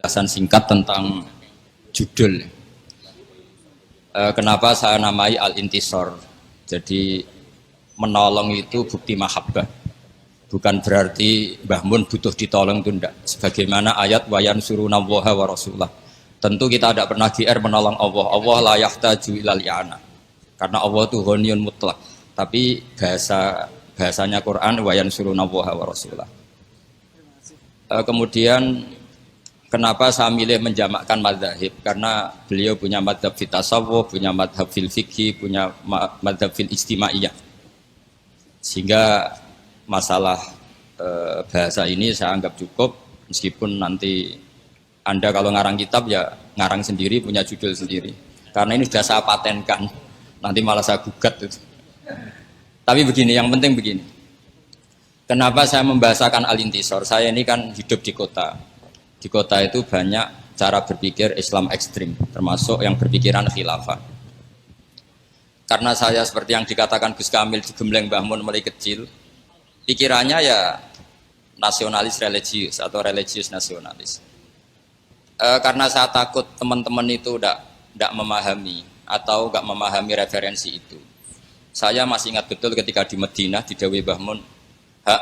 penjelasan singkat tentang judul. Kenapa saya namai Al-Intisor? Jadi menolong itu bukti mahabbah. Bukan berarti Mbah Mun butuh ditolong itu enggak. Sebagaimana ayat wayan surunallaha wa rasulah. Tentu kita tidak pernah GR menolong Allah. Allah la yahtaju ilal i'ana. Karena Allah itu ghaniyun mutlak. Tapi bahasanya Quran wayan surunallaha wa rasulah. Kemudian kenapa saya milih menjamakkan madzhab? Karena beliau punya madzhab fil tasawuf, punya madzhab fil fikih, punya madzhab fil istimaiyah. Sehingga masalah bahasa ini saya anggap cukup, meskipun nanti Anda kalau ngarang kitab ya ngarang sendiri, punya judul sendiri. Karena ini sudah saya patenkan, nanti malah saya gugat itu. Tapi begini, yang penting begini. Kenapa saya membahasakan Al-Intisor? Saya ini kan hidup di kota. Di kota itu banyak cara berpikir Islam ekstrim, termasuk yang berpikiran khilafah. Karena saya seperti yang dikatakan Gus Kamil digembleng Mbah Mun mulai kecil, pikirannya ya nasionalis religius atau religius nasionalis. Karena saya takut teman-teman itu tidak memahami atau nggak memahami referensi itu. Saya masih ingat betul ketika di Madinah di Dawe Mbah Mun, hak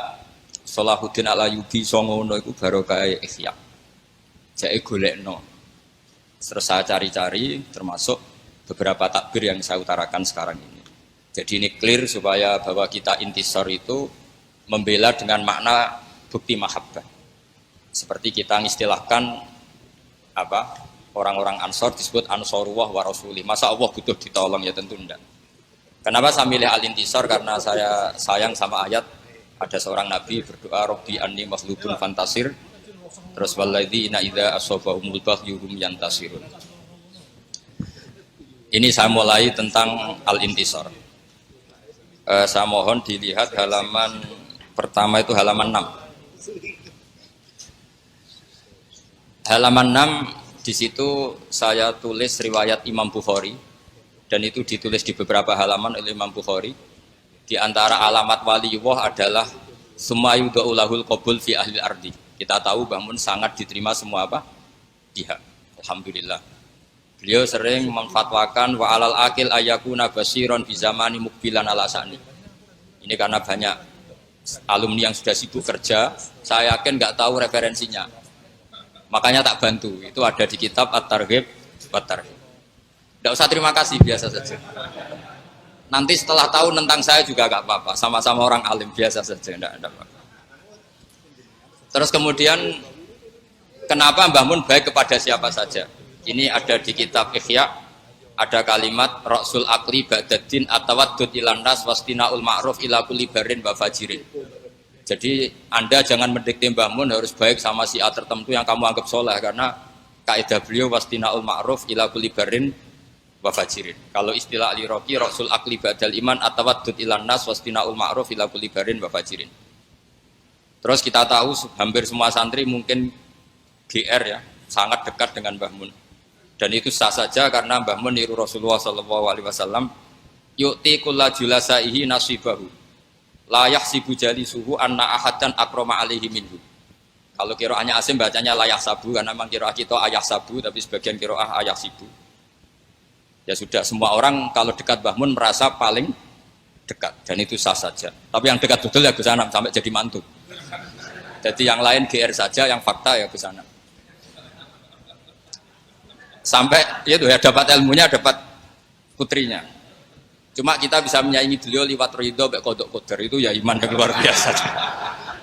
Salahuddin Al-Ayyubi songono iku barokah Ihya. Jake golekno. Terus saya cari-cari termasuk beberapa takbir yang saya utarakan sekarang ini. Jadi ini clear supaya bahwa kita intisar itu membela dengan makna bukti mahabbah. Seperti kita mengistilahkan orang-orang Ansor disebut Ansorullah wa Rasulih. Masa Allah butuh ditolong? Ya tentu enggak. Kenapa saya milih Al-Intisar? Karena saya sayang sama ayat ada seorang nabi berdoa Rabbi anni maghlubun fantasir. Terus walladzina idza asabahumul baghyu hum yantasirun. Ini saya mulai tentang Al-Intisar. Saya mohon dilihat halaman pertama itu halaman 6. Halaman 6 di situ saya tulis riwayat Imam Bukhari dan itu ditulis di beberapa halaman oleh Imam Bukhari. Di antara alamat waliyullah adalah sumayudu lahul qabul fi ahli ardi. Kita tahu Mbah Mun sangat diterima semua pihak. Alhamdulillah. Beliau sering memfatwakan wa alal akil ayakuna basiron bi zamani mukbilan ala sani. Ini karena banyak alumni yang sudah sibuk kerja, saya yakin nggak tahu referensinya. Makanya tak bantu. Itu ada di kitab At-Targhib wa Tarhib. Nggak usah terima kasih, biasa saja. Nanti setelah tahu tentang saya juga nggak apa-apa. Sama-sama orang alim, biasa saja, nggak apa-apa. Terus kemudian kenapa Mbah Mun baik kepada siapa saja? Ini ada di kitab Ihya, ada kalimat Rasul Akli Ba'daddin atawaddud ilan nas wastinaul ma'ruf ila kulli barin wa fajirin. Jadi Anda jangan mendikte Mbah Mun harus baik sama si A tertentu yang kamu anggap soleh, karena kaidah beliau wastinaul ma'ruf ila kulli barin wa fajirin. Kalau istilah Ali Roki Rasul Akli Ba'dal iman atawaddud ilan nas wastinaul ma'ruf ila kulli barin wa fajirin. Terus kita tahu hampir semua santri mungkin GR ya, sangat dekat dengan Mbah Mun. Dan itu sah saja karena Mbah Mun niru Rasulullah SAW, yu'ti kulla julasaihi nasibahu la yahsibu jalisuhu anna ahadan akrama alaihi minhu. Kalau qiraahnya Asim bacanya la yahsabu, karena memang qiraah kita ayah sabu, tapi sebagian qiraah ayah sibu. Ya sudah, semua orang kalau dekat Mbah Mun merasa paling dekat, dan itu sah saja. Tapi yang dekat betul ya Gus Anam sampai jadi mantu. Jadi yang lain GR saja, yang fakta ya Gus Anam. Sampai itu ya dapat ilmunya, dapat putrinya. Cuma kita bisa menyaingi beliau lewat ridho baik kodok koder, itu ya iman yang luar biasa.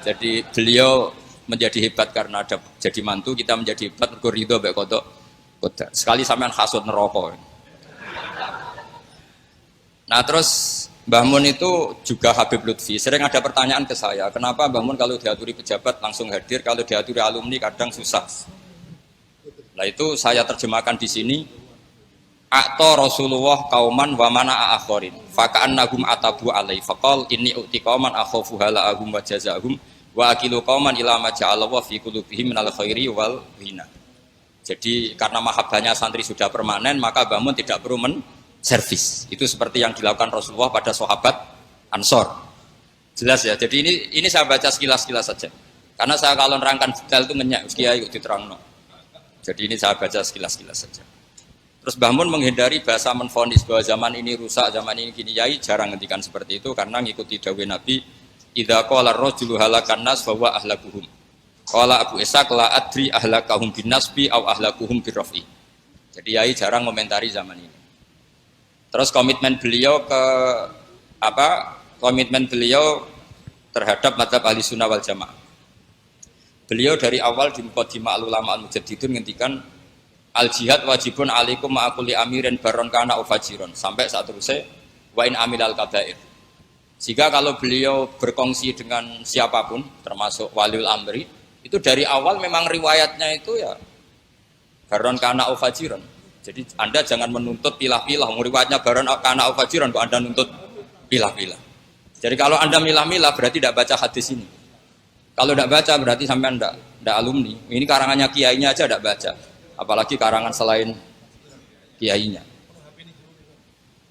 Jadi beliau menjadi hebat karena ada jadi mantu, kita menjadi hebat mergo ridho baik kodok koder. Sekali sampean hasud neraka. Nah terus Mbah Mun itu juga Habib Lutfi. Sering ada pertanyaan ke saya, kenapa Mbah Mun kalau diaturi pejabat langsung hadir, kalau diaturi alumni kadang susah. Nah itu saya terjemahkan di sini. Akta Rasulullah kauman wa mana akhirin. Faka'annahum atabu alai. Faqal inni uti kauman akhafu hala'ahum wa jazahum wa akilu kauman ila ma ja'alallah fi qulubihim minal khairi wal hina. Jadi karena mahabbahnya santri sudah permanen, maka Mbah Mun tidak perlu servis. Itu seperti yang dilakukan Rasulullah pada sahabat Ansor. Jelas ya. Jadi ini saya baca sekilas-sekilas saja. Karena saya kalau nerangkan detail itu ngenyak, kiai diterangno. Jadi ini saya baca sekilas-kilas saja. Terus Mbah Mun menghindari bahasa menfonis bahwa zaman ini rusak, zaman ini gini, yai jarang ngendikan seperti itu karena ngikuti dawuh Nabi, idza qala ar-rajulu halakan nas fa huwa ahlakuhum. Qala Abu Ishaq la adri ahlakahum bin nasbi au ahlakuhum birrafi. Jadi yai jarang komentari zaman ini. Terus komitmen beliau komitmen beliau terhadap madzhab ahli sunnah wal jamaah. Beliau dari awal di Muqaddimah al-ulama al-mujaddidun ngendikan al jihad wajibun alaikum ma'akuli amirin baron kana ufajiron sampai saat terusnya wa in amilal kabair. Jika kalau beliau berkongsi dengan siapapun termasuk waliul amri itu dari awal memang riwayatnya itu ya baron kana ufajiron. Jadi Anda jangan menuntut pilah-pilah riwayatnya baron kana ufajiron kok Anda nuntut pilah-pilah. Jadi kalau Anda milah-milah berarti tidak baca hadis ini. Kalau tidak baca berarti sampai tidak alumni. Ini karangannya kiainya aja tidak baca. Apalagi karangan selain kiainya.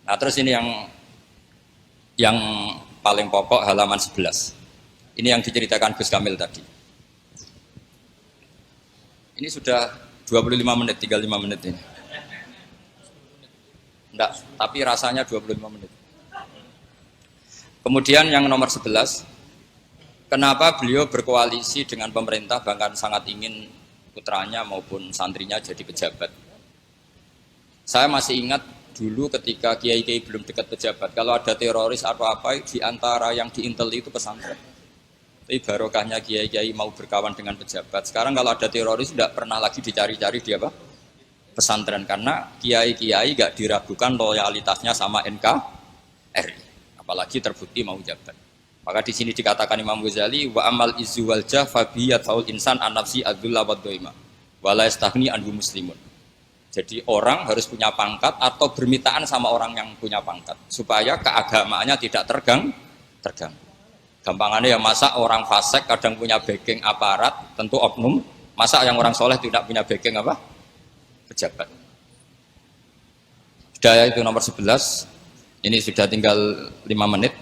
Nah terus ini yang paling pokok halaman 11. Ini yang diceritakan Gus Kamil tadi. Ini sudah 25 menit, 35 menit ini. Enggak, tapi rasanya 25 menit. Kemudian yang nomor 11. Kenapa beliau berkoalisi dengan pemerintah bahkan sangat ingin putranya maupun santrinya jadi pejabat. Saya masih ingat dulu ketika kiai-kiai belum dekat pejabat, kalau ada teroris atau apa di antara yang diintel itu pesantren. Tapi barokahnya kiai-kiai mau berkawan dengan pejabat. Sekarang kalau ada teroris tidak pernah lagi dicari-cari di apa? Pesantren karena kiai-kiai gak diragukan loyalitasnya sama NKRI, apalagi terbukti mau jabat. Maka di sini dikatakan Imam Ghazali wa amal izzu wal jah fa biyat faul insan an nafsi adzullah wa dhaima wa la yastaghni anhu muslimun. Jadi orang harus punya pangkat atau bermitaan sama orang yang punya pangkat supaya keagamaannya tidak terganggu. Gampangannya ya masa orang fasik kadang punya backing aparat, tentu oknum, masa yang orang soleh tidak punya backing apa? Pejabat. Sudah itu nomor 11. Ini sudah tinggal 5 menit.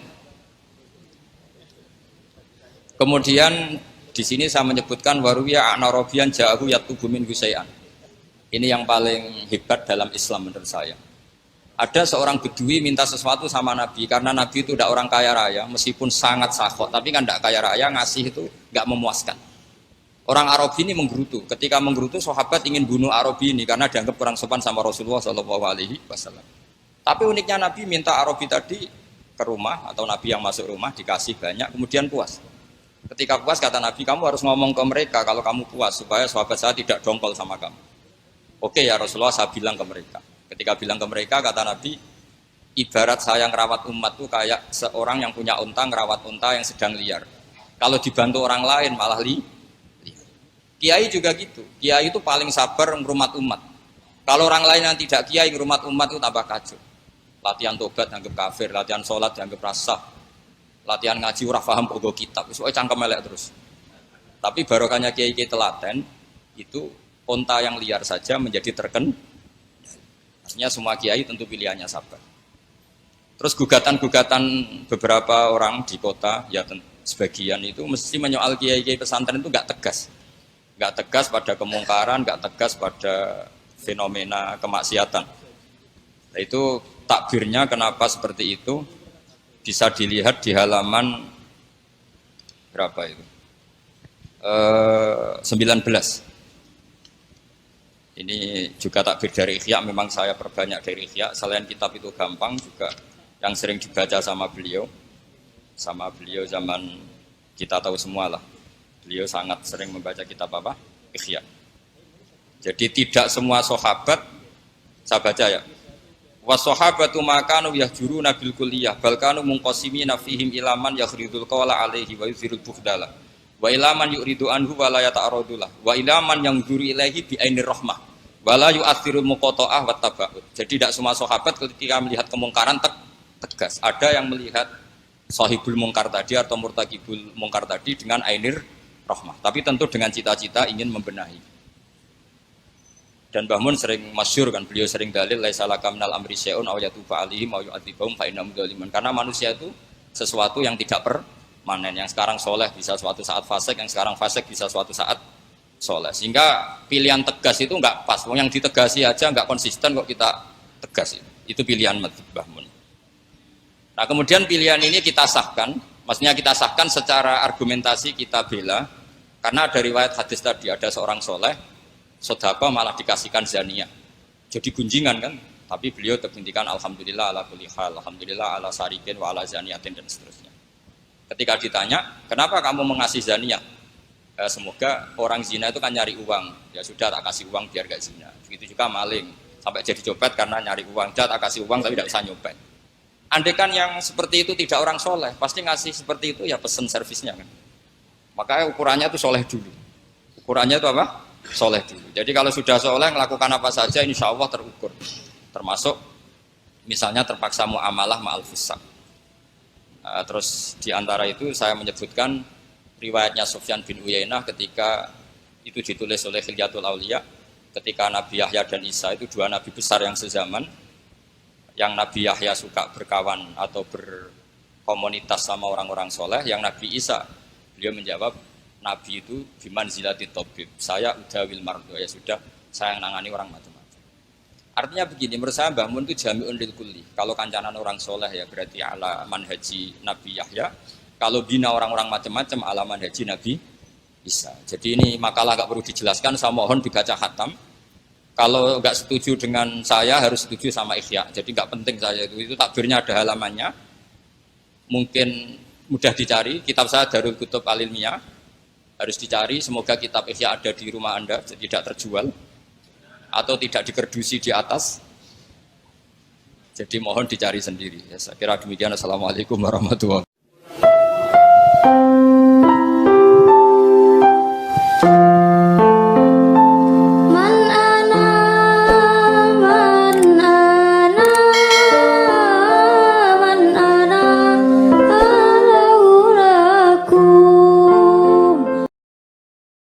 Kemudian di sini saya menyebutkan waruwiya anarobian ja'ahu yatubu min husai'an. Ini yang paling hebat dalam Islam menurut saya. Ada seorang bedui minta sesuatu sama Nabi karena Nabi itu tidak orang kaya raya, meskipun sangat sakhot, tapi kan tidak kaya raya, ngasih itu nggak memuaskan. Orang Arabi ini menggerutu. Ketika menggerutu, sahabat ingin bunuh Arabi ini karena dianggap kurang sopan sama Rasulullah SAW. Tapi uniknya Nabi minta Arabi tadi ke rumah atau Nabi yang masuk rumah dikasih banyak, kemudian puas. Ketika puas kata Nabi, kamu harus ngomong ke mereka kalau kamu puas supaya sahabat saya tidak dongkol sama kamu. Oke ya Rasulullah, saya bilang ke mereka. Ketika bilang ke mereka kata Nabi, ibarat saya ngerawat umat itu kayak seorang yang punya unta ngerawat unta yang sedang liar. Kalau dibantu orang lain malah liar. Kiai juga gitu. Kiai itu paling sabar ngerumat umat. Kalau orang lain yang tidak kiai ngerumat umat itu tambah kacau. Latihan tobat dianggap kafir, latihan sholat dianggap rasah. Latihan ngaji ora paham pokok kitab, soalnya cangkem melek terus. Tapi barokahnya kiai-kiai telaten itu unta yang liar saja menjadi terken. Artinya semua kiai tentu pilihannya sabar. Terus gugatan-gugatan beberapa orang di kota, ya sebagian itu mesti menyoal kiai-kiai pesantren itu nggak tegas pada kemungkaran, nggak tegas pada fenomena kemaksiatan. Nah, itu takbirnya kenapa seperti itu? Bisa dilihat di halaman berapa itu? 19. Ini juga takbir dari Ihya, memang saya perbanyak dari Ihya. Selain kitab itu gampang juga yang sering dibaca sama beliau zaman kita tahu semua lah. Beliau sangat sering membaca kitab apa? Ihya. Jadi tidak semua sahabat, saya baca ya. Wassahabatu makanu yahjuruna bil kulliyah bal kanu munqasimina fihim ilaman yakhridul qawla alaihi wa yuzirul bukhdala wa ilaman yuridu anhu wa la yata'aradullah wa ilaman yang yuri ilaihi bi ainir rahmah wa la yu'athirul muqata'ah wa taba'ud. Jadi tidak semua sahabat ketika melihat kemungkaran tegas. Ada yang melihat sahibul mungkar tadi atau murtakibul mungkar tadi dengan ainir rahmah, tapi tentu dengan cita-cita ingin membenahi. Dan Mbah Mun sering masyhur kan, beliau sering dalil laisa laka minal amri syai'un aw yatuba alaihim aw yu'adzibahum fa innahum dzalimun. Karena manusia itu sesuatu yang tidak permanen. Yang sekarang soleh bisa suatu saat fasik, yang sekarang fasik bisa suatu saat soleh. Sehingga pilihan tegas itu nggak pas. Yang ditegasi aja nggak konsisten kok kita tegas. Itu pilihan Mbah Mun. Nah kemudian pilihan ini kita sahkan, maksudnya kita sahkan secara argumentasi kita bela, karena ada riwayat hadis tadi ada seorang soleh, sodako malah dikasihkan zaniyah. Jadi gunjingan kan, tapi beliau terbentikan alhamdulillah ala kulli hal, alhamdulillah ala sarikin wa ala zaniyatin dan seterusnya. Ketika ditanya, kenapa kamu mengasih zaniyah? Semoga orang zina itu kan nyari uang, ya sudah tak kasih uang biar gak zina. Begitu juga maling, sampai jadi copet karena nyari uang, tak kasih uang tapi tidak bisa nyopet. Andaikan yang seperti itu tidak orang soleh, pasti ngasih seperti itu ya pesen servisnya kan. Makanya ukurannya itu soleh dulu. Ukurannya itu apa? Soleh dulu. Jadi kalau sudah soleh melakukan apa saja insya Allah terukur. Termasuk misalnya terpaksa muamalah ma'al fusak. Terus diantara itu saya menyebutkan riwayatnya Sufyan bin Uyainah ketika itu ditulis oleh Khilyatul Auliya, ketika Nabi Yahya dan Isa itu dua nabi besar yang sezaman, yang Nabi Yahya suka berkawan atau berkomunitas sama orang-orang soleh, yang Nabi Isa beliau menjawab, Nabi itu bimanzilati tabib, saya udawil mardo, ya sudah saya yang nangani orang macam-macam. Artinya begini, menurut saya Mbah Mun itu jami'un lil kulli. Kalau kancanan orang soleh ya berarti ala manhaji Nabi Yahya, kalau bina orang-orang macam-macam ala manhaji Nabi Isa. Jadi ini makalah gak perlu dijelaskan, saya mohon dibaca khatam. Kalau nggak setuju dengan saya harus setuju sama Ihya. Jadi nggak penting saya itu takbirnya ada halamannya. Mungkin mudah dicari. Kitab saya Darul Kutub Al-Ilmiyah harus dicari. Semoga kitab Ihya ada di rumah Anda, jadi tidak terjual atau tidak dikerdusi di atas. Jadi mohon dicari sendiri. Ya, saya kira demikian. Assalamualaikum warahmatullahi wabarakatuh.